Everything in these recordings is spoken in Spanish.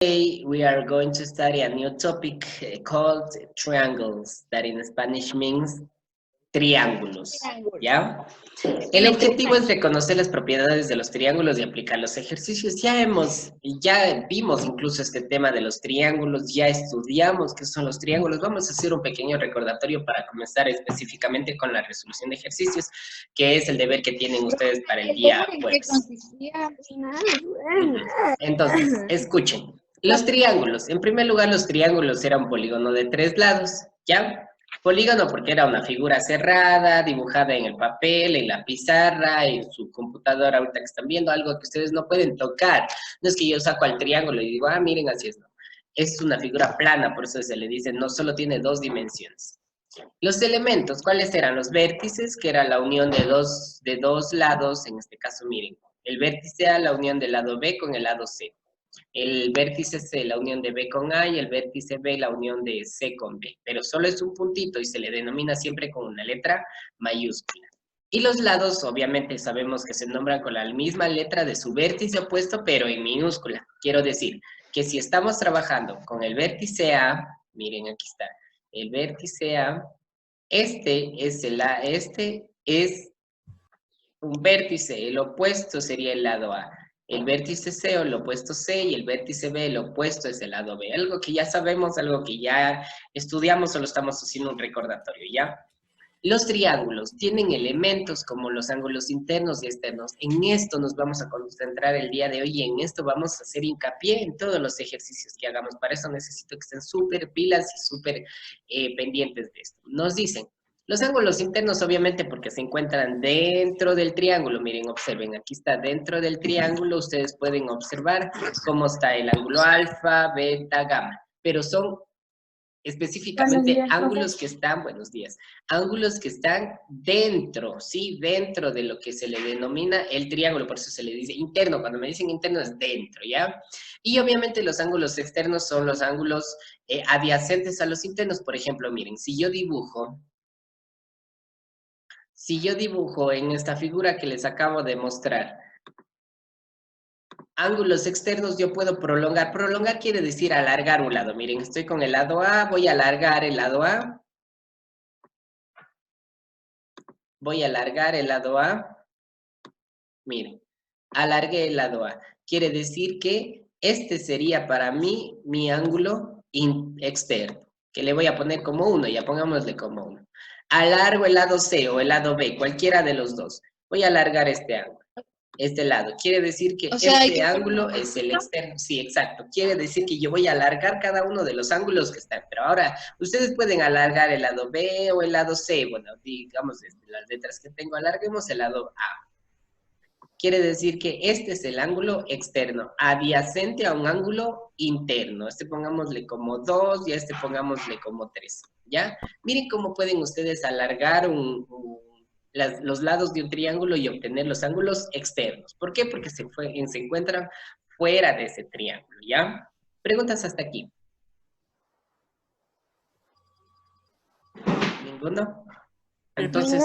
Today we are going to study a new topic called triangles, that in Spanish means triángulos, ¿ya? El objetivo es reconocer las propiedades de los triángulos y aplicar los ejercicios. Ya vimos incluso este tema de los triángulos, ya estudiamos qué son los triángulos. Vamos a hacer un pequeño recordatorio para comenzar específicamente con la resolución de ejercicios, que es el deber que tienen ustedes para el día jueves. Entonces, escuchen. Los triángulos. En primer lugar, los triángulos eran un polígono de 3 lados, ¿ya? Polígono porque era una figura cerrada, dibujada en el papel, en la pizarra, en su computadora, ahorita que están viendo algo que ustedes no pueden tocar. No es que yo saco al triángulo y digo, miren, así es, no. Es una figura plana, por eso se le dice, no solo tiene 2 dimensiones. Los elementos, ¿cuáles eran? Los vértices, que era la unión de dos lados, en este caso, miren, el vértice A, la unión del lado B con el lado C. El vértice C, la unión de B con A, y el vértice B, la unión de C con B. Pero solo es un puntito y se le denomina siempre con una letra mayúscula. Y los lados, obviamente, sabemos que se nombran con la misma letra de su vértice opuesto, pero en minúscula. Quiero decir que si estamos trabajando con el vértice A, miren, aquí está, el vértice A, este es un vértice, el opuesto sería el lado A. El vértice C o el opuesto C y el vértice B, el opuesto es el lado B. Algo que ya sabemos, algo que ya estudiamos, solo estamos haciendo un recordatorio, ¿ya? Los triángulos tienen elementos como los ángulos internos y externos. En esto nos vamos a concentrar el día de hoy y en esto vamos a hacer hincapié en todos los ejercicios que hagamos. Para eso necesito que estén súper pilas y súper pendientes de esto. Nos dicen, los ángulos internos obviamente porque se encuentran dentro del triángulo. Miren, observen, aquí está dentro del triángulo. Ustedes pueden observar cómo está el ángulo alfa, beta, gamma. Pero son específicamente ángulos que están, buenos días, ángulos que están dentro, ¿sí? Dentro de lo que se le denomina el triángulo, por eso se le dice interno. Cuando me dicen interno es dentro, ¿ya? Y obviamente los ángulos externos son los ángulos adyacentes a los internos. Por ejemplo, miren, si yo dibujo en esta figura que les acabo de mostrar, ángulos externos yo puedo prolongar. Prolongar quiere decir alargar un lado. Miren, estoy con el lado A, voy a alargar el lado A. Voy a alargar el lado A. Miren, alargué el lado A. Quiere decir que este sería para mí mi ángulo externo, que le voy a poner como 1, ya pongámosle como 1. Alargo el lado C o el lado B, cualquiera de los dos. Voy a alargar este ángulo. Este lado. Quiere decir que este ángulo es el externo. Sí, exacto. Quiere decir que yo voy a alargar cada uno de los ángulos que están. Pero ahora, ustedes pueden alargar el lado B o el lado C. Bueno, digamos, las letras que tengo, alarguemos el lado A. Quiere decir que este es el ángulo externo, adyacente a un ángulo interno. Este pongámosle como 2 y este pongámosle como 3. ¿Ya? Miren cómo pueden ustedes alargar los lados de un triángulo y obtener los ángulos externos. ¿Por qué? Porque se encuentran fuera de ese triángulo, ¿ya? Preguntas hasta aquí. ¿Ninguno? Entonces,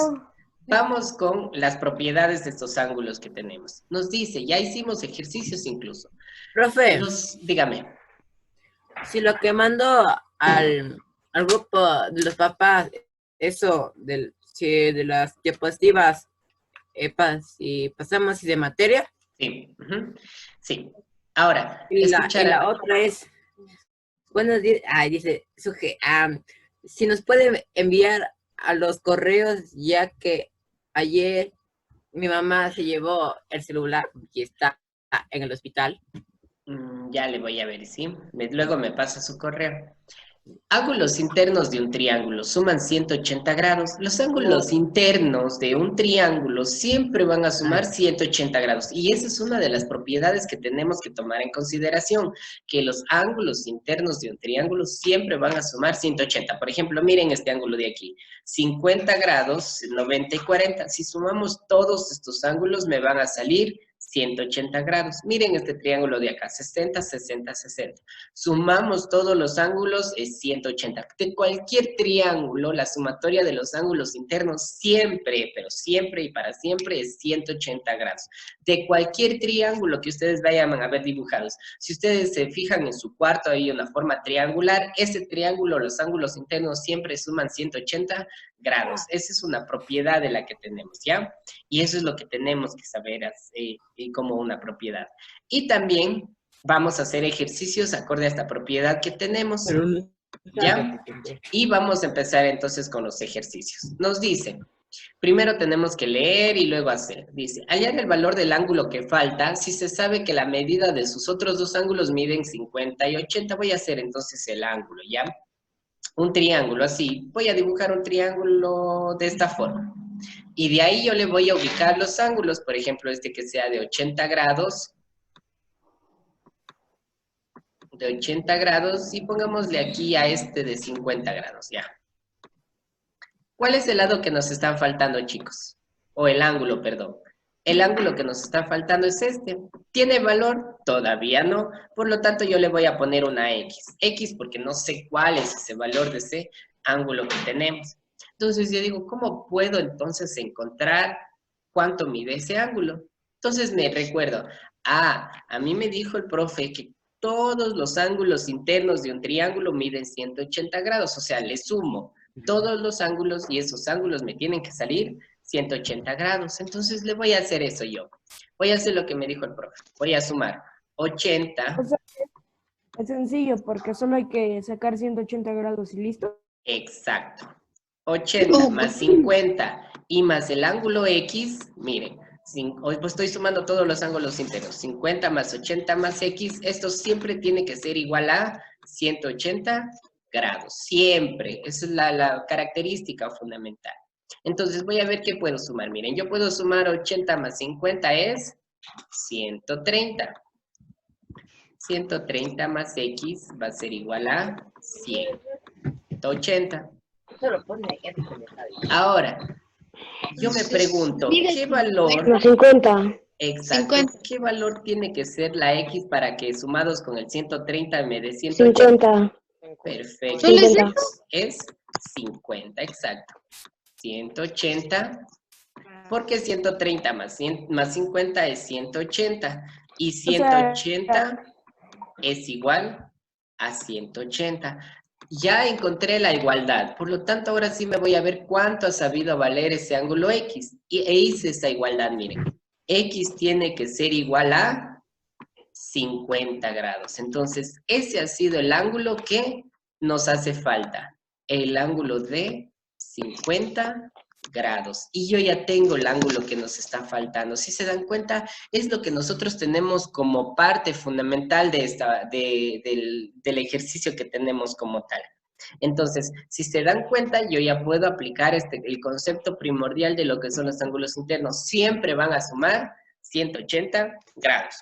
vamos con las propiedades de estos ángulos que tenemos. Nos dice, ya hicimos ejercicios incluso. Profe, dígame. Si lo que mando al grupo de los papás, eso de las diapositivas, si pasamos de materia. Sí, sí. Ahora, y la otra es, buenos días, dice, si nos pueden enviar a los correos, ya que ayer mi mamá se llevó el celular y está en el hospital. Ya le voy a ver, ¿sí? Luego me pasa su correo. Ángulos internos de un triángulo suman 180 grados. Los ángulos internos de un triángulo siempre van a sumar 180 grados. Y esa es una de las propiedades que tenemos que tomar en consideración, que los ángulos internos de un triángulo siempre van a sumar 180. Por ejemplo, miren este ángulo de aquí. 50 grados, 90 y 40. Si sumamos todos estos ángulos, me van a salir 180 grados. Miren este triángulo de acá, 60, 60, 60. Sumamos todos los ángulos, es 180. De cualquier triángulo, la sumatoria de los ángulos internos siempre, pero siempre y para siempre es 180 grados. De cualquier triángulo que ustedes vayan a ver dibujados. Si ustedes se fijan en su cuarto, hay una forma triangular. Ese triángulo, los ángulos internos siempre suman 180 grados. Esa es una propiedad de la que tenemos, ¿ya? Y eso es lo que tenemos que saber como una propiedad. Y también vamos a hacer ejercicios acorde a esta propiedad que tenemos, ¿ya? Y vamos a empezar entonces con los ejercicios. Nos dice, primero tenemos que leer y luego hacer. Dice, hallar el valor del ángulo que falta si se sabe que la medida de sus otros dos ángulos miden 50 y 80. Voy a hacer entonces el ángulo, ¿ya? Un triángulo así. Voy a dibujar un triángulo de esta forma. Y de ahí yo le voy a ubicar los ángulos, por ejemplo, este que sea de 80 grados. De 80 grados y pongámosle aquí a este de 50 grados, ya. ¿Cuál es el lado que nos están faltando, chicos? O el ángulo, perdón. El ángulo que nos está faltando es este. ¿Tiene valor? Todavía no. Por lo tanto, yo le voy a poner una X. X porque no sé cuál es ese valor de ese ángulo que tenemos. Entonces yo digo, ¿cómo puedo entonces encontrar cuánto mide ese ángulo? Entonces me recuerdo, a mí me dijo el profe que todos los ángulos internos de un triángulo miden 180 grados, o sea, le sumo todos los ángulos y esos ángulos me tienen que salir 180 grados. Entonces le voy a hacer eso yo. Voy a hacer lo que me dijo el profe. Voy a sumar 80. O sea, es sencillo porque solo hay que sacar 180 grados y listo. Exacto. 80 más 50 y más el ángulo X, miren, hoy pues estoy sumando todos los ángulos internos, 50 más 80 más X, esto siempre tiene que ser igual a 180 grados, siempre, esa es la característica fundamental. Entonces voy a ver qué puedo sumar, miren, yo puedo sumar 80 más 50 es 130. 130 más X va a ser igual a 100. 180. Ahora, yo me pregunto, ¿qué valor? 50. Exacto, 50. ¿Qué valor tiene que ser la X para que sumados con el 130 me dé 180? 50. Perfecto. Es 50, exacto. 180, porque 130 más 50 es 180. Y 180 es igual a 180. Ya encontré la igualdad, por lo tanto ahora sí me voy a ver cuánto ha sabido valer ese ángulo X. E hice esa igualdad, miren. X tiene que ser igual a 50 grados. Entonces, ese ha sido el ángulo que nos hace falta. El ángulo de 50 grados. Y yo ya tengo el ángulo que nos está faltando. Si se dan cuenta, es lo que nosotros tenemos como parte fundamental del ejercicio que tenemos como tal. Entonces, si se dan cuenta, yo ya puedo aplicar el concepto primordial de lo que son los ángulos internos. Siempre van a sumar 180 grados.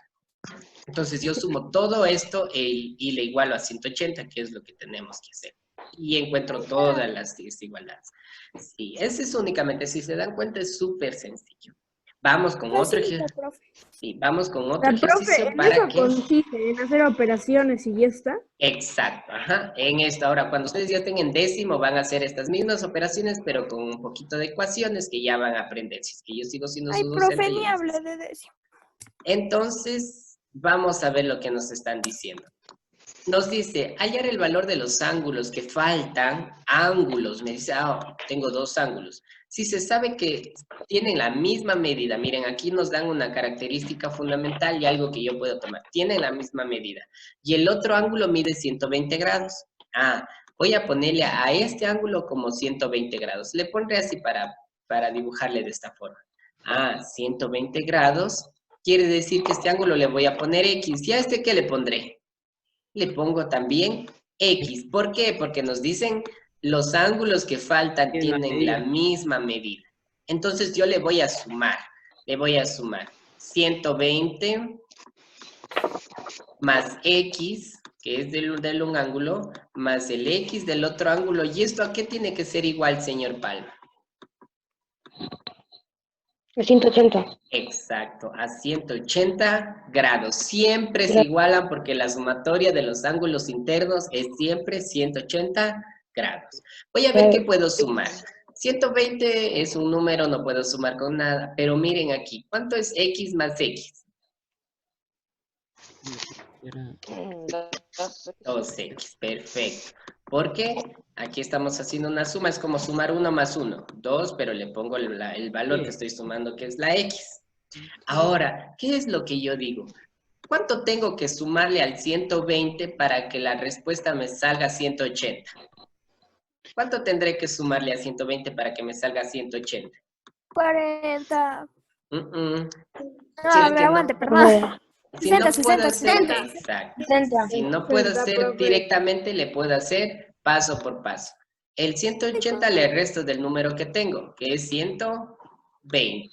Entonces, yo sumo todo esto y le igualo a 180, que es lo que tenemos que hacer. Y encuentro todas las desigualdades. Sí, ese es únicamente, si se dan cuenta, es súper sencillo. Vamos con otro ejercicio. Sí, vamos con otro ejercicio para que... consiste en hacer operaciones y ya está. Exacto, ajá. En esto, ahora, cuando ustedes ya estén en décimo, van a hacer estas mismas operaciones, pero con un poquito de ecuaciones que ya van a aprender. Si es que yo sigo siendo su docente. Profe, ni hable de décimo. Entonces, vamos a ver lo que nos están diciendo. Nos dice, hallar el valor de los ángulos que faltan, ángulos, me dice, tengo dos ángulos. Si se sabe que tienen la misma medida, miren, aquí nos dan una característica fundamental y algo que yo puedo tomar, tienen la misma medida. Y el otro ángulo mide 120 grados. Voy a ponerle a este ángulo como 120 grados. Le pondré así para dibujarle de esta forma. 120 grados, quiere decir que este ángulo le voy a poner X. ¿Y a este qué le pondré? Le pongo también X. ¿Por qué? Porque nos dicen los ángulos que faltan tienen la misma medida. Entonces yo le voy a sumar. Le voy a sumar 120 más X, que es del un ángulo, más el X del otro ángulo. ¿Y esto a qué tiene que ser igual, señor Palma? A 180. Exacto, a 180 grados. Siempre se igualan porque la sumatoria de los ángulos internos es siempre 180 grados. Voy a ver qué puedo sumar. 120 es un número, no puedo sumar con nada, pero miren aquí, ¿cuánto es x más x? 2x, perfecto. Porque aquí estamos haciendo una suma, es como sumar 1 más 1, 2, pero le pongo el valor que estoy sumando, que es la x. Ahora, ¿qué es lo que yo digo? ¿Cuánto tengo que sumarle al 120 para que la respuesta me salga 180? ¿Cuánto tendré que sumarle a 120 para que me salga 180? 40. Mm, mm. No, a ¿Quiere ver, que aguante, no? perdón. Si no 60, puedo 60, hacer, 60. exacto. 60. Si no puedo 60, hacer profe. directamente, le puedo hacer paso por paso. El 180 le resto del número que tengo, que es 120.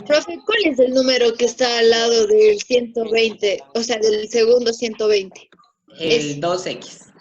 Profe, ¿cuál es el número que está al lado del 120? O sea, del segundo 120. El 2x.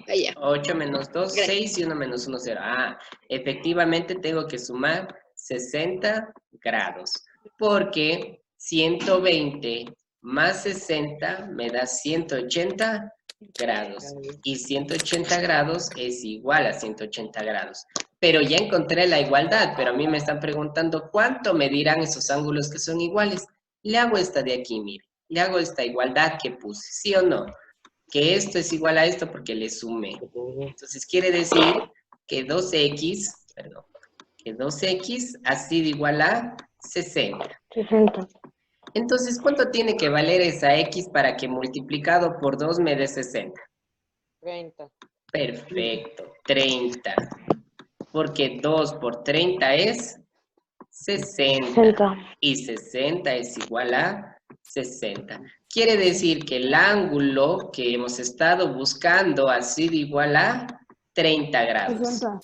Allá. 8 menos 2, Gracias. 6 y 1 menos 1, 0. Ah, efectivamente tengo que sumar 60 grados, porque 120 más 60 me da 180 grados, y 180 grados es igual a 180 grados. Pero ya encontré la igualdad, pero a mí me están preguntando cuánto medirán esos ángulos que son iguales. Le hago esta de aquí, mire, le hago esta igualdad que puse, ¿sí o no? Que esto es igual a esto porque le sumé. Entonces quiere decir que 2x, perdón, que 2x ha sido igual a 60. 60. Entonces, ¿cuánto tiene que valer esa x para que multiplicado por 2 me dé 60? 30. Perfecto, 30. Porque 2 por 30 es 60. 60. Y 60 es igual a 60. Quiere decir que el ángulo que hemos estado buscando ha sido igual a 30 grados. 60.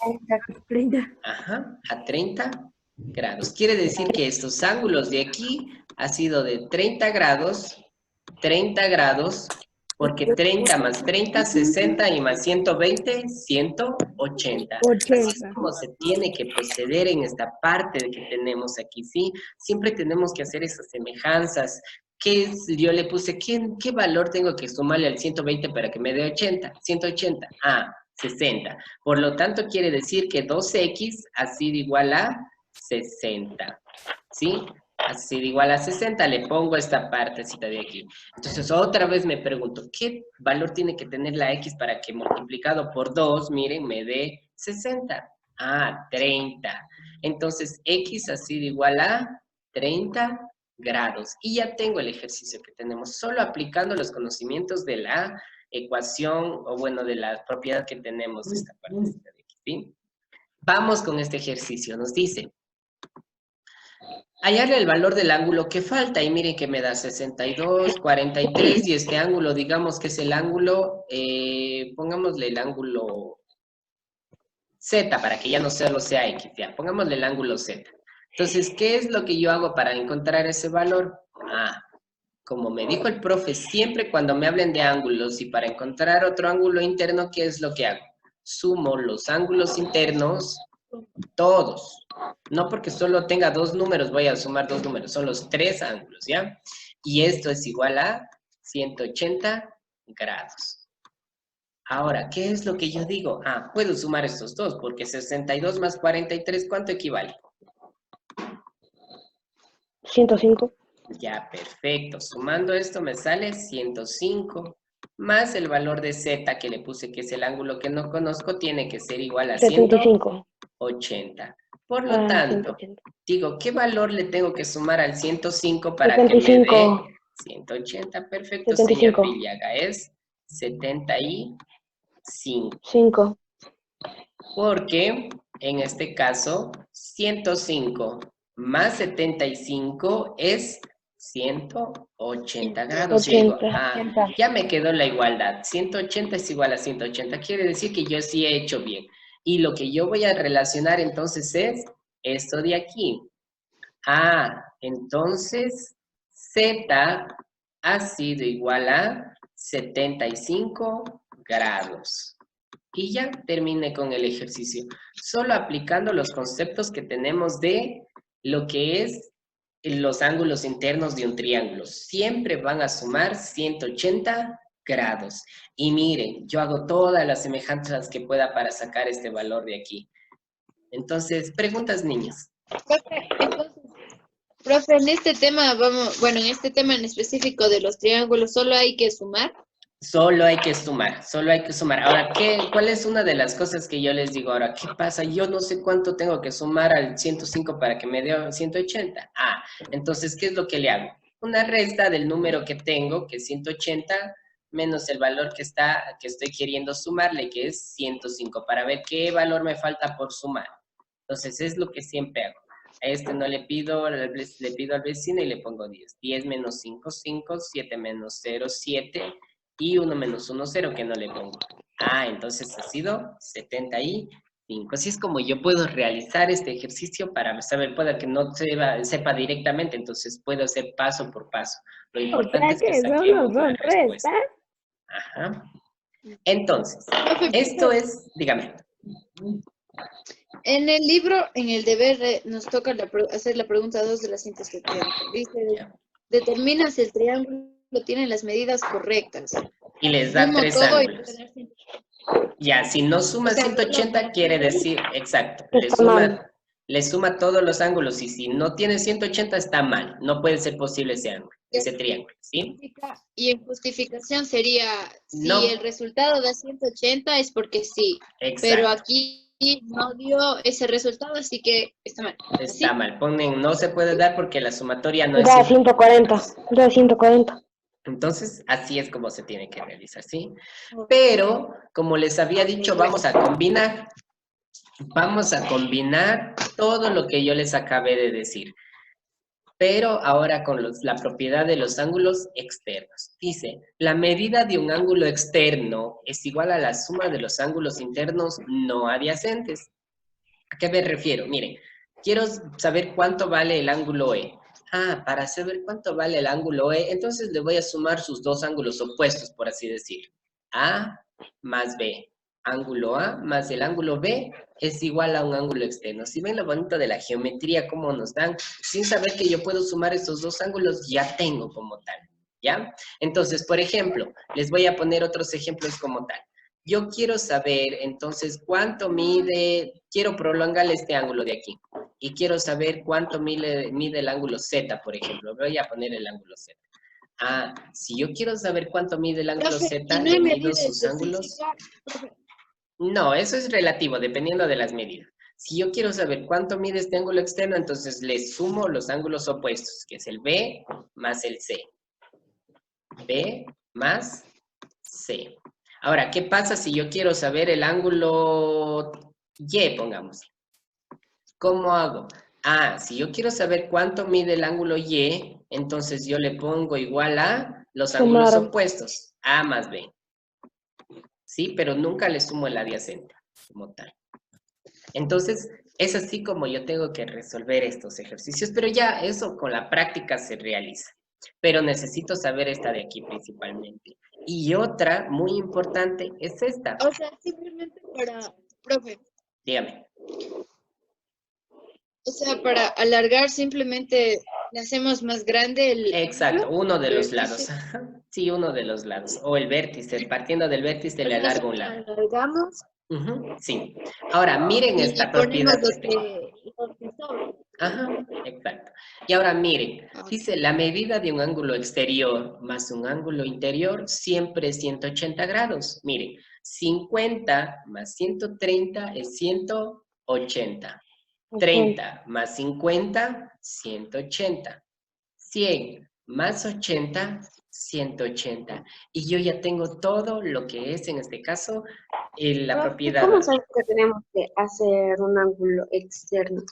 30. Ajá, a 30 grados. Quiere decir que estos ángulos de aquí ha sido de 30 grados, porque 30 más 30, 60 y más 120, 180. Así es 80. como se tiene que proceder en esta parte que tenemos aquí, ¿sí? Siempre tenemos que hacer esas semejanzas. Yo le puse, ¿qué valor tengo que sumarle al 120 para que me dé 80? 180. Ah, 60. Por lo tanto, quiere decir que 2x ha sido igual a 60. ¿Sí? Ha sido igual a 60. Le pongo esta partecita de aquí. Entonces, otra vez me pregunto, ¿qué valor tiene que tener la x para que multiplicado por 2, miren, me dé 60? Ah, 30. Entonces, x ha sido igual a 30 grados. Y ya tengo el ejercicio que tenemos, solo aplicando los conocimientos de la ecuación, o bueno, de la propiedad que tenemos de esta parte de aquí, ¿sí? Vamos con este ejercicio. Nos dice, hallarle el valor del ángulo que falta, y miren que me da 62, 43, y este ángulo, digamos que es el ángulo, pongámosle el ángulo Z, para que ya no solo sea X, ya, pongámosle el ángulo Z. Entonces, ¿qué es lo que yo hago para encontrar ese valor? Ah, como me dijo el profe, siempre cuando me hablen de ángulos y para encontrar otro ángulo interno, ¿qué es lo que hago? Sumo los ángulos internos, todos. No porque solo tenga dos números, voy a sumar dos números, son los tres ángulos, ¿ya? Y esto es igual a 180 grados. Ahora, ¿qué es lo que yo digo? Ah, puedo sumar estos dos, porque 62 más 43, ¿cuánto equivale? 105. Ya, perfecto. Sumando esto me sale 105, más el valor de z que le puse, que es el ángulo que no conozco, tiene que ser igual a 75. 180. Por lo tanto, 180. digo, ¿qué valor le tengo que sumar al 105 para que me dé 75. 180? Perfecto, 75. señor Villaga, es 75. 5. Porque en este caso, 105 más 75 es 180 grados. Y digo, 80. ya me quedó la igualdad. 180 es igual a 180. Quiere decir que yo sí he hecho bien. Y lo que yo voy a relacionar entonces es esto de aquí. Entonces Z ha sido igual a 75 grados. Y ya terminé con el ejercicio. Solo aplicando los conceptos que tenemos de lo que es los ángulos internos de un triángulo. Siempre van a sumar 180 grados. Y miren, yo hago todas las semejanzas que pueda para sacar este valor de aquí. Entonces, preguntas, niños. Entonces, profe, en este tema bueno, en este tema en específico de los triángulos, ¿solo hay que sumar? Solo hay que sumar, solo hay que sumar. Ahora, ¿cuál es una de las cosas que yo les digo ahora? ¿Qué pasa? Yo no sé cuánto tengo que sumar al 105 para que me dé 180. Ah, entonces, ¿qué es lo que le hago? Una resta del número que tengo, que es 180, menos el valor que estoy queriendo sumarle, que es 105, para ver qué valor me falta por sumar. Entonces, es lo que siempre hago. A este no le pido al vecino y le pongo 10. 10 menos 5, 5, 7 menos 0, 7, y 1 menos 1, 0, que no le pongo. Ah, entonces ha sido 75. Así es como yo puedo realizar este ejercicio para saber, pueda que no sepa directamente, entonces puedo hacer paso por paso. Lo O importante sea es que que solo saquemos la son respuesta. restas. Ajá. Entonces, Profe, esto es, dígame. en el libro, en el deber, nos toca hacer la pregunta 2 de la siguiente sección. Dice, Ya. determina si el triángulo tiene las medidas correctas. Y les da Sumo 3 todo y ángulos. voy a tener Ya, si no suma O sea, 180, quiere decir, exacto, Está mal. le suma todos los ángulos, y si no tiene 180 está mal, no puede ser posible ese ángulo, ese triángulo, ¿sí? Y en justificación sería, si No. el resultado da 180 es porque sí, pero Exacto, aquí no dio ese resultado, así que está mal. ¿Así? está mal, ponen no se puede dar porque la sumatoria no es Da 140. 140. Da 140. Entonces, así es como se tiene que realizar, ¿sí? Pero, como les había dicho, vamos a combinar. Vamos a combinar todo lo que yo les acabé de decir, pero ahora con la propiedad de los ángulos externos. Dice, la medida de un ángulo externo es igual a la suma de los ángulos internos no adyacentes. ¿A qué me refiero? Miren, quiero saber cuánto vale el ángulo E. Ah, para saber cuánto vale el ángulo E, entonces le voy a sumar sus dos ángulos opuestos, por así decir. A más B. Ángulo A más el ángulo B es igual a un ángulo externo. Si ven lo bonito de la geometría, cómo nos dan, sin saber que yo puedo sumar estos dos ángulos, ya tengo como tal, ¿ya? Entonces, por ejemplo, les voy a poner otros ejemplos como tal. Yo quiero saber, entonces, cuánto mide, quiero prolongar este ángulo de aquí. Y quiero saber cuánto mide el ángulo Z, por ejemplo. Voy a poner el ángulo Z. Ah, si yo quiero saber cuánto mide el ángulo Profe, Z, ¿y no le hay mido medida sus ángulos. específica? Profe, No, eso es relativo, dependiendo de las medidas. Si yo quiero saber cuánto mide este ángulo externo, entonces le sumo los ángulos opuestos, que es el B más el C. B más C. Ahora, ¿qué pasa si yo quiero saber el ángulo Y, pongamos? ¿Cómo hago? Ah, si yo quiero saber cuánto mide el ángulo Y, entonces yo le pongo igual a los ángulos Sumar. opuestos, A más B. Sí, pero nunca le sumo el adyacente, como tal. Entonces, es así como yo tengo que resolver estos ejercicios, pero ya eso con la práctica se realiza. Pero necesito saber esta de aquí principalmente. Y otra muy importante es esta. o sea, simplemente profe, Dígame. o sea, para alargar simplemente le hacemos más grande el Exacto, ángulo, uno de el los vértice. lados. Sí, uno de los lados. O el vértice. Partiendo del vértice le O sea, alargo un solo lado. alargamos Ujú, sí. Ahora, miren y esta ponemos propiedad que tengo. lo que sobra. Ajá, exacto. Y ahora miren, Ah, dice la medida de un ángulo exterior más un ángulo interior siempre es 180 grados. Miren, 50 más 130 es 180. 30 más 50, 180. 100 más 80, 180. Y yo ya tengo todo lo que es, en este caso, la propiedad. ¿Cómo sabemos que tenemos que hacer un ángulo externo?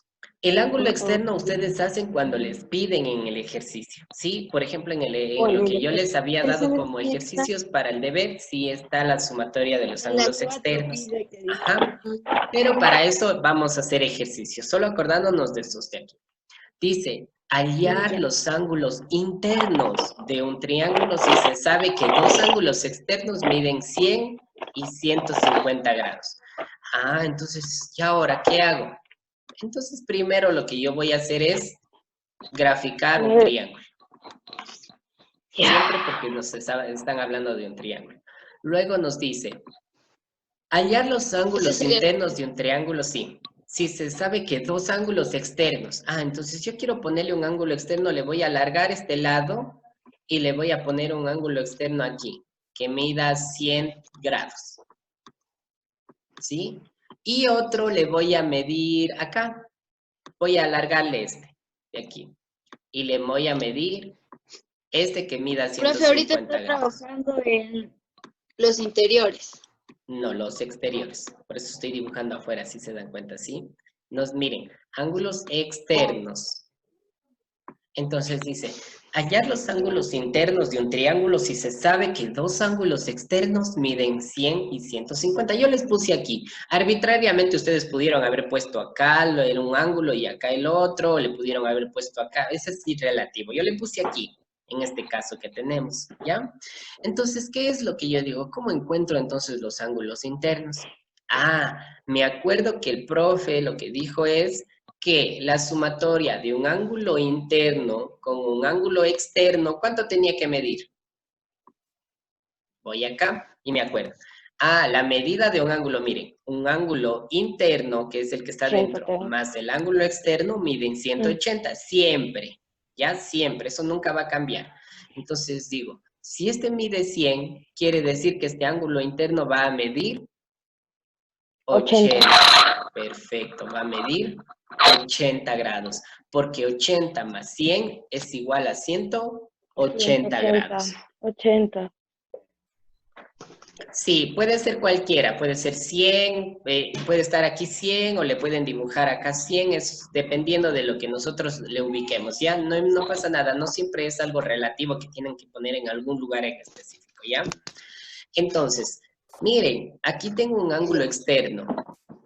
El ángulo externo ustedes hacen cuando les piden en el ejercicio, ¿sí? Por ejemplo, en lo que yo les había dado como ejercicios para el deber, sí está la sumatoria de los en la ángulos 4 externos. pide que diga. Ajá. Pero para eso vamos a hacer ejercicios, solo acordándonos de estos de aquí. Dice, hallar los ángulos internos de un triángulo si se sabe que dos ángulos externos miden 100 y 150 grados. Ah, entonces, ¿y ahora qué hago? Entonces, primero lo que yo voy a hacer es graficar un triángulo. Siempre porque están hablando de un triángulo. Luego nos dice, hallar los ángulos internos de un triángulo, sí. Si se sabe que dos ángulos externos. Entonces yo quiero ponerle un ángulo externo, le voy a alargar este lado y le voy a poner un ángulo externo aquí, que mida 100 grados. ¿Sí? Y otro le voy a medir acá. Voy a alargarle este, de aquí. Y le voy a medir este que mida 150 Profe, ahorita está grados. trabajando en los interiores. No, los exteriores. Por eso estoy dibujando afuera, si se dan cuenta, ¿sí? Miren, ángulos externos. Entonces dice, hallar los ángulos internos de un triángulo si se sabe que dos ángulos externos miden 100 y 150. Yo les puse aquí. Arbitrariamente ustedes pudieron haber puesto acá un ángulo y acá el otro, o le pudieron haber puesto acá. Ese es irrelativo. Yo le puse aquí, en este caso que tenemos, ¿ya? Entonces, ¿qué es lo que yo digo? ¿Cómo encuentro entonces los ángulos internos? Me acuerdo que el profe lo que dijo es que la sumatoria de un ángulo interno con un ángulo externo, ¿cuánto tenía que medir? Voy acá y me acuerdo. La medida de un ángulo, miren, un ángulo interno, que es el que está dentro, más el ángulo externo, miden 180, siempre, ya siempre, eso nunca va a cambiar. Entonces digo, si este mide 100, quiere decir que este ángulo interno va a medir 80. Perfecto, va a medir 80 grados, porque 80 más 100 es igual a 180 grados. 80. Sí, puede ser cualquiera, puede ser 100, puede estar aquí 100 o le pueden dibujar acá 100, es dependiendo de lo que nosotros le ubiquemos, ¿ya? No pasa nada, no siempre es algo relativo que tienen que poner en algún lugar en específico, ¿ya? Entonces, miren, aquí tengo un ángulo externo.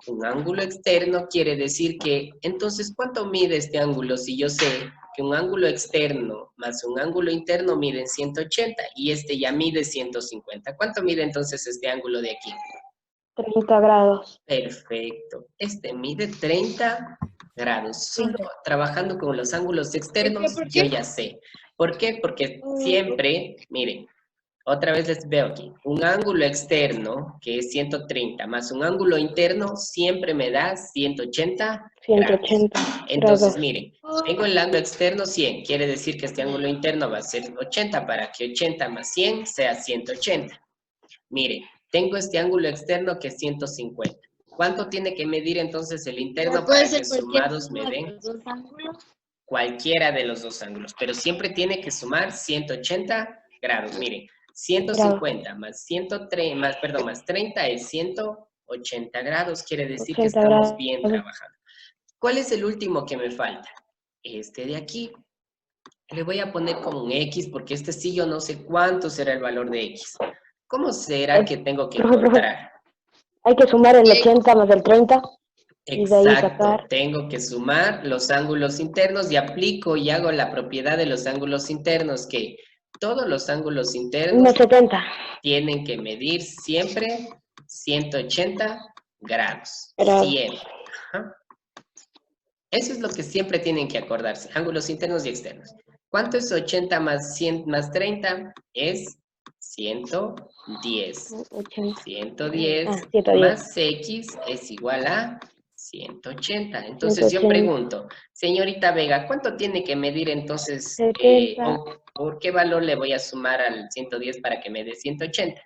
Un ángulo externo quiere decir que, entonces, ¿cuánto mide este ángulo? Si yo sé que un ángulo externo más un ángulo interno miden 180 y este ya mide 150. ¿Cuánto mide entonces este ángulo de aquí? 30 grados. Perfecto. Este mide 30 grados. Solo trabajando con los ángulos externos, ¿Por qué? yo ya sé. ¿Por qué? Porque siempre, miren, otra vez les veo aquí, un ángulo externo, que es 130, más un ángulo interno, siempre me da 180 grados. Entonces, miren, tengo el ángulo externo 100, quiere decir que este ángulo interno va a ser 80, para que 80 más 100 sea 180. Miren, tengo este ángulo externo que es 150. ¿Cuánto tiene que medir entonces el interno para que sumados me den? Cualquiera de los dos ángulos, pero siempre tiene que sumar 180 grados. Miren, 150 más 30 es 180 grados, quiere decir que estamos bien trabajando. ¿Cuál es el último que me falta? Este de aquí. Le voy a poner como un X porque este sí yo no sé cuánto será el valor de X. ¿Cómo será que tengo que encontrar? Hay que sumar el 80 más el 30. Exacto, tengo que sumar los ángulos internos y aplico y hago la propiedad de los ángulos internos, que todos los ángulos internos tienen que medir siempre 180 grados. Siempre. Ajá. Eso es lo que siempre tienen que acordarse, ángulos internos y externos. ¿Cuánto es 80 más 100 más 30? Es 110. 110 más X es igual a 180. Entonces yo pregunto, señorita Vega, ¿cuánto tiene que medir entonces? ¿Por qué valor le voy a sumar al 110 para que me dé 180?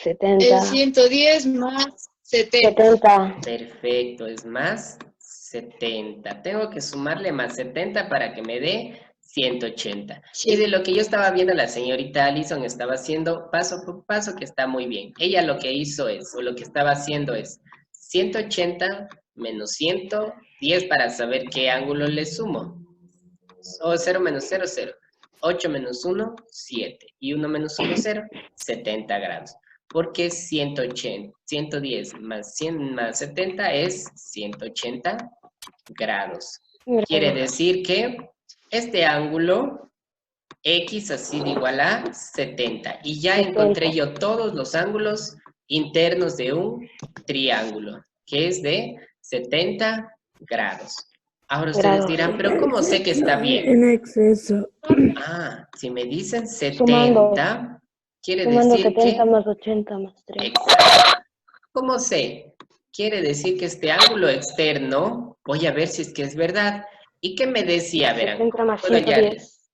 70. El 110 más 70. Perfecto, es más 70. Tengo que sumarle más 70 para que me dé 180. Sí. Y de lo que yo estaba viendo, la señorita Allison estaba haciendo paso por paso, que está muy bien. Ella lo que hizo es, o lo que estaba haciendo es 180 menos 110 para saber qué ángulo le sumo. O 0 menos 0, 0. 8 menos 1, 7. Y 1 menos 1, 0, 70 grados. Porque 180, 110 más 100 más 70 es 180 grados. Quiere decir que este ángulo X ha sido igual a 70. Y ya encontré yo todos los ángulos internos de un triángulo. que es de 70 grados. Ahora ustedes dirán, pero ¿cómo sé que está bien? En exceso. Ah, si me dicen Sumando. 70, quiere Sumando decir 70 que... más 80 más 30. Exacto. ¿Cómo sé? Quiere decir que este ángulo externo, voy a ver si es que es verdad. ¿Y qué me decía? Verán, 70 más puedo hallarle. 110.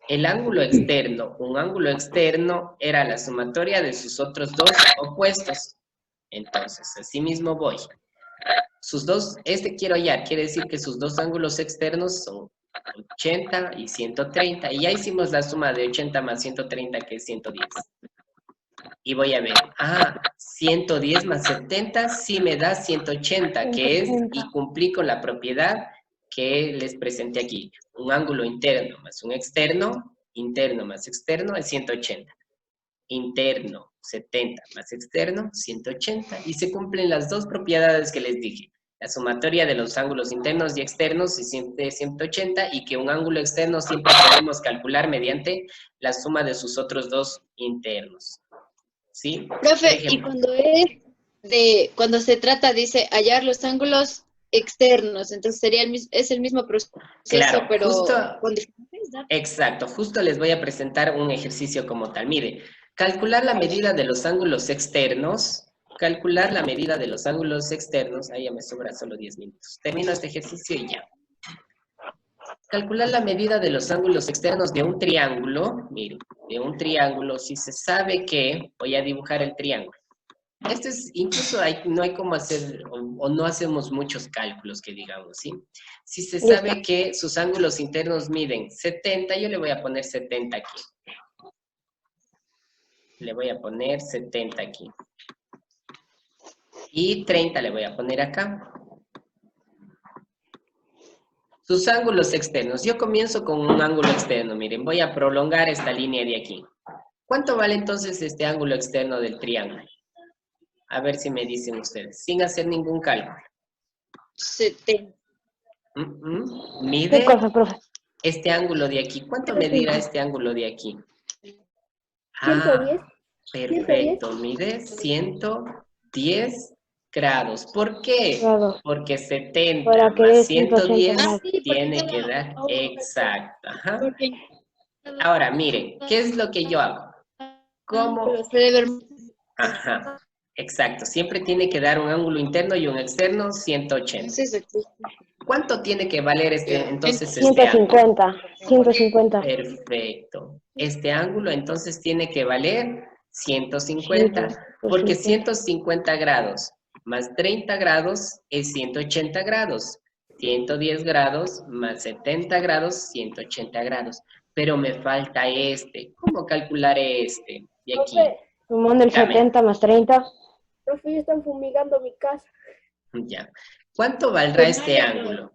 El ángulo externo, un ángulo externo era la sumatoria de sus otros dos opuestos. Entonces, así mismo voy. Sus dos, este quiero hallar, quiere decir que sus dos ángulos externos son 80 y 130. Y ya hicimos la suma de 80 más 130, que es 110. Y voy a ver, 110 más 70 sí me da 180, que es, y cumplí con la propiedad que les presenté aquí. Un ángulo interno más un externo, interno más externo es 180. Interno 70 más externo 180. Y se cumplen las dos propiedades que les dije. La sumatoria de los ángulos internos y externos es 180 y que un ángulo externo siempre podemos calcular mediante la suma de sus otros dos internos. ¿Sí? Profe, y cuando se trata, dice, hallar los ángulos externos, entonces sería es el mismo proceso, Claro, pero justo, con diferentes datos. exacto, justo les voy a presentar un ejercicio como tal. Mire, calcular la medida de los ángulos externos, ahí ya me sobra solo 10 minutos. Termino este ejercicio y ya. Calcular la medida de los ángulos externos de un triángulo, miren, de un triángulo, si se sabe que, voy a dibujar el triángulo. Esto es, incluso no hay como hacer, o no hacemos muchos cálculos que digamos, ¿sí? Si se sabe que sus ángulos internos miden 70, yo le voy a poner 70 aquí. Le voy a poner 70 aquí. Y 30 le voy a poner acá. Sus ángulos externos. Yo comienzo con un ángulo externo, miren, voy a prolongar esta línea de aquí. ¿Cuánto vale entonces este ángulo externo del triángulo? A ver si me dicen ustedes, sin hacer ningún cálculo. 70. Mide ¿Qué cosa, profe? este ángulo de aquí. ¿Cuánto medirá este ángulo de aquí? 110. Perfecto. Mide 110 grados. ¿Por qué? Grados. Porque 70 Para que más dé 110 180 grados. Sí, tiene que dar exacto. Ajá. porque Ahora, miren, ¿qué es lo que yo hago? ¿Cómo? se debe ver. Ajá. Exacto. Siempre tiene que dar un ángulo interno y un externo 180. Entonces, ¿Cuánto tiene que valer entonces este ángulo? 150. 150. Perfecto. Este ángulo entonces tiene que valer 150, porque 150 grados más 30 grados es 180 grados. 110 grados más 70 grados, 180 grados. Pero me falta este. ¿Cómo calcular este de aquí? Sumando el Dígame. 70 más 30. Profe, ya están fumigando mi casa. Ya. ¿Cuánto valdrá este ángulo?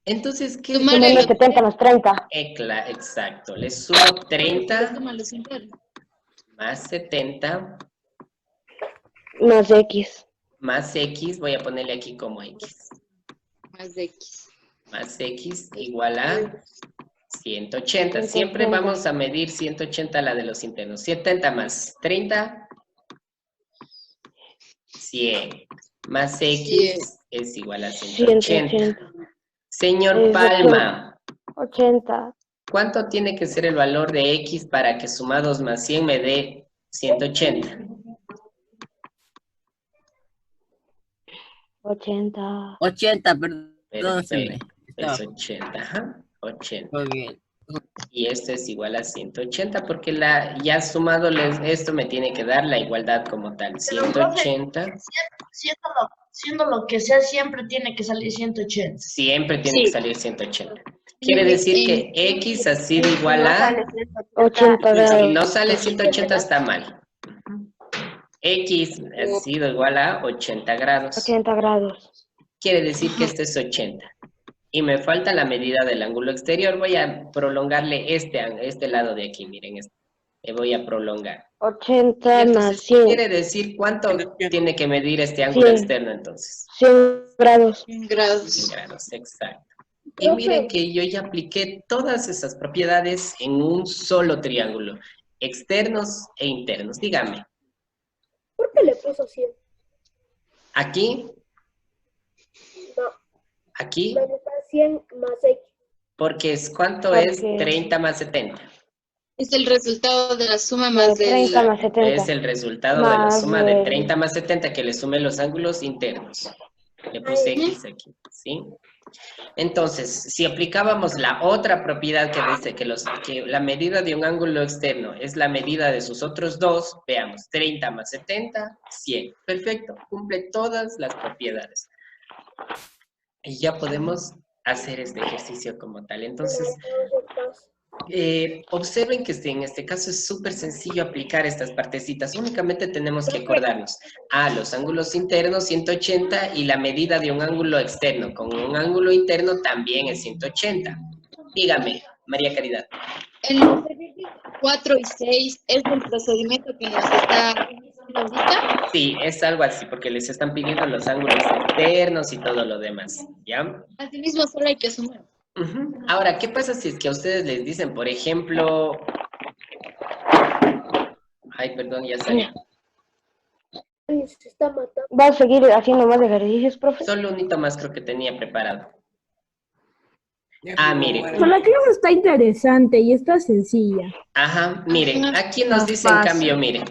Entonces, ¿qué? Sumar Sumando el 70 más 30. Exacto. Le sumo 30 más 70 Más X. más X. Voy a ponerle aquí como X. más de X. Más X igual a 180. Siempre vamos a medir 180 la de los internos. 70 más 30, 100. Más X es igual a 180. 180. Señor Palma, 80. ¿cuánto tiene que ser el valor de X para que sumados más 100 me dé 180? 80. 80, perdón, se me Perfecto. estaba Es 80, ajá. 80. muy bien. Y esto es igual a 180 porque ya sumado esto me tiene que dar la igualdad como tal. 180. Siendo lo que sea, siempre tiene que salir 180. Siempre tiene que salir 180. Quiere decir que X ha sido igual a... 80 Si grados. no sale 180 está mal. X ha sido igual a 80 grados. 80 grados. Quiere decir que este es 80. Y me falta la medida del ángulo exterior. Voy a prolongarle este lado de aquí. Miren, le voy a prolongar. 80 Entonces, más 100. quiere decir cuánto tiene que medir este ángulo 100. externo entonces. 100 grados. 100 grados, exacto. Y miren que yo ya apliqué todas esas propiedades en un solo triángulo. Externos e internos. Dígame. ¿Por qué le puso 100? Aquí Aquí, ¿Dónde está 100 más X? porque es, ¿cuánto es Porque- 30 más 70? Es el resultado de la suma más del... 30 más 70. Es el resultado de la Más suma de el- 30 más 70 que le sume los ángulos internos. Le puse Ay. X aquí, ¿sí? Entonces, si aplicábamos la otra propiedad que dice que la medida de un ángulo externo es la medida de sus otros dos, veamos, 30 más 70, 100. Perfecto, cumple todas las propiedades. Y ya podemos hacer este ejercicio como tal. Entonces, observen que en este caso es súper sencillo aplicar estas partecitas. Únicamente tenemos que acordarnos. Los ángulos internos 180 y la medida de un ángulo externo con un ángulo interno también es 180. Dígame, María Caridad. En los ejercicios 4 y 6 es el procedimiento que nos está diciendo ahorita. Sí, es algo así, porque les están pidiendo los ángulos externos y todo lo demás, ¿ya? Asimismo, solo hay que sumar. Ujú. Ahora, ¿qué pasa si es que a ustedes les dicen, por ejemplo... Ay, perdón, ya salió. Se está matando. ¿Va a seguir haciendo más ejercicios, profe? Solo un hito más creo que tenía preparado. Ya, Mire. bueno. Pero la clase está interesante y está sencilla. Ajá, miren, aquí nos dice en fácil. cambio, miren.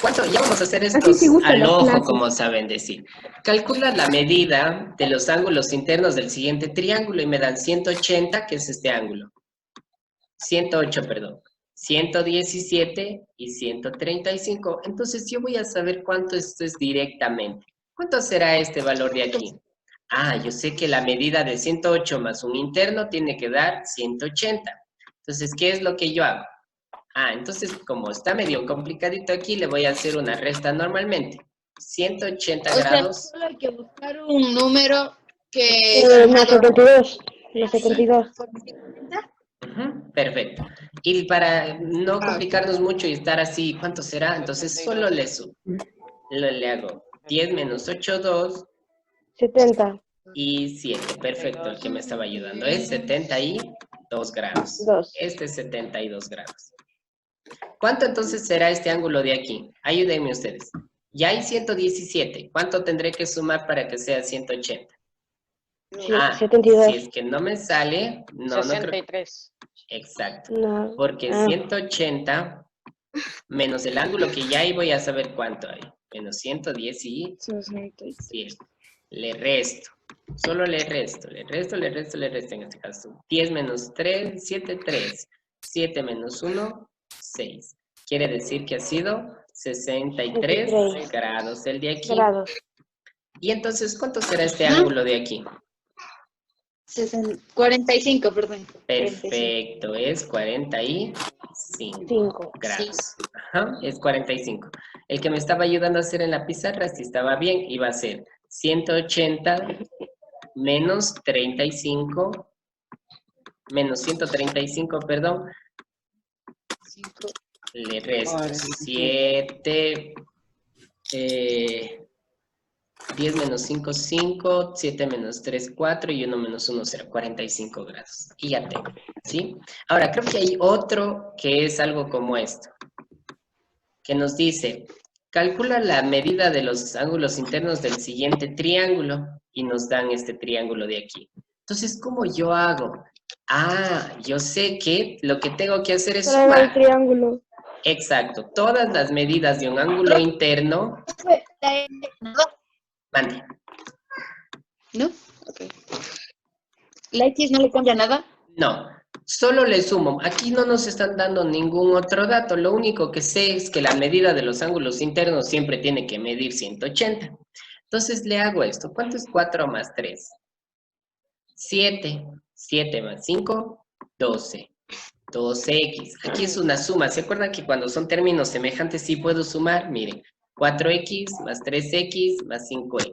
¿Cuánto? Ya vamos a hacer Así estos sí gusta al las ojo, clases. como saben decir. Calcula la medida de los ángulos internos del siguiente triángulo y me dan 180, que es este ángulo. 108, perdón. 117 y 135. Entonces yo voy a saber cuánto esto es directamente. ¿Cuánto será este valor de aquí? Yo sé que la medida de 108 más un interno tiene que dar 180. Entonces, ¿qué es lo que yo hago? Entonces, como está medio complicadito aquí, le voy a hacer una resta normalmente. 180 O sea, grados. solo hay que buscar un número que... Los 72. Los 72. Ujú, perfecto. Y para no complicarnos mucho y estar así, ¿cuánto será? Entonces, solo le sumo. Le hago 10 menos 8, 2 70. y 7. Perfecto, el que me estaba ayudando es 72 grados. 2. Este es 72 grados. ¿Cuánto entonces será este ángulo de aquí? Ayúdenme ustedes. Ya hay 117. ¿Cuánto tendré que sumar para que sea 180? 72. Si es que no me sale, no creo. 63. Exacto. No. Porque 180 menos el ángulo que ya hay, voy a saber cuánto hay. Menos 117. Le resto. Solo le resto en este caso. 10 menos 3, 7, 3. 7 menos 1, 6. Quiere decir que ha sido 63 grados el de aquí. Grados. Y entonces, ¿cuánto será este ángulo de aquí? 45, perdón. Perfecto, es 45 5. grados. Ajá, es 45. El que me estaba ayudando a hacer en la pizarra, si estaba bien, iba a ser 180 menos 35, menos 135, perdón. Le resto 7, 10 menos 5, 5, 7 menos 3, 4 y 1 menos 1, 0, 45 grados. Y ya tengo, ¿sí? Ahora, creo que hay otro que es algo como esto, que nos dice, calcula la medida de los ángulos internos del siguiente triángulo y nos dan este triángulo de aquí. Entonces, ¿cómo yo hago? Yo sé que lo que tengo que hacer es Para el sumar. triángulo. Exacto, todas las medidas de un ángulo interno. Mande. ¿No? Ok. ¿La X no le cambia nada? No, solo le sumo. Aquí no nos están dando ningún otro dato. Lo único que sé es que la medida de los ángulos internos siempre tiene que medir 180. Entonces le hago esto. ¿Cuánto es 4 más 3? 7. 7 más 5, 12. 12x. Aquí es una suma. ¿Se acuerdan que cuando son términos semejantes sí puedo sumar? Miren, 4x más 3x más 5x.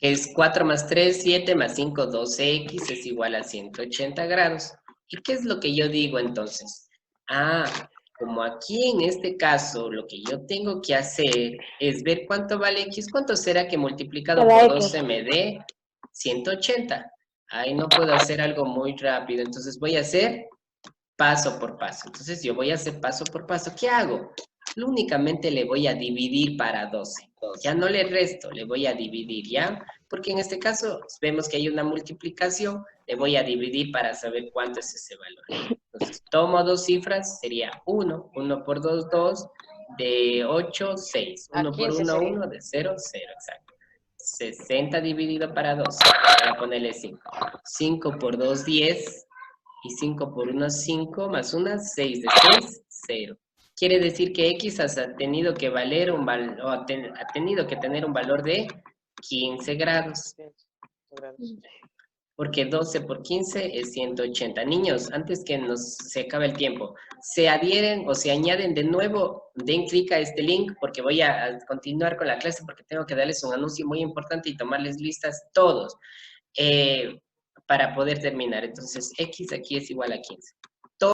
Es 4 más 3, 7 más 5, 12x es igual a 180 grados. ¿Y qué es lo que yo digo entonces? Como aquí en este caso lo que yo tengo que hacer es ver cuánto vale x. ¿Cuánto será que multiplicado por 12 me dé 180? Ahí no puedo hacer algo muy rápido, entonces voy a hacer paso por paso. Entonces yo voy a hacer paso por paso. ¿Qué hago? únicamente le voy a dividir para 12. Ya no le resto, le voy a dividir, ¿ya? Porque en este caso vemos que hay una multiplicación, le voy a dividir para saber cuánto es ese valor. Entonces, tomo dos cifras, sería 1, 1 por 2, 2, de 8, 6. 1 por 1, 1, de 0, 0, exacto. 60 dividido para 2, voy a ponerle 5. 5 por 2, 10, y 5 por 1, 5, más 1, 6, de 6, 0. Quiere decir que X ha tenido que valer un valor, ha tenido que tener un valor de 15 grados. Porque 12 por 15 es 180. Niños, antes que se acabe el tiempo, se adhieren o se añaden de nuevo, den clic a este link porque voy a continuar con la clase porque tengo que darles un anuncio muy importante y tomarles listas todos para poder terminar. Entonces, X aquí es igual a 15.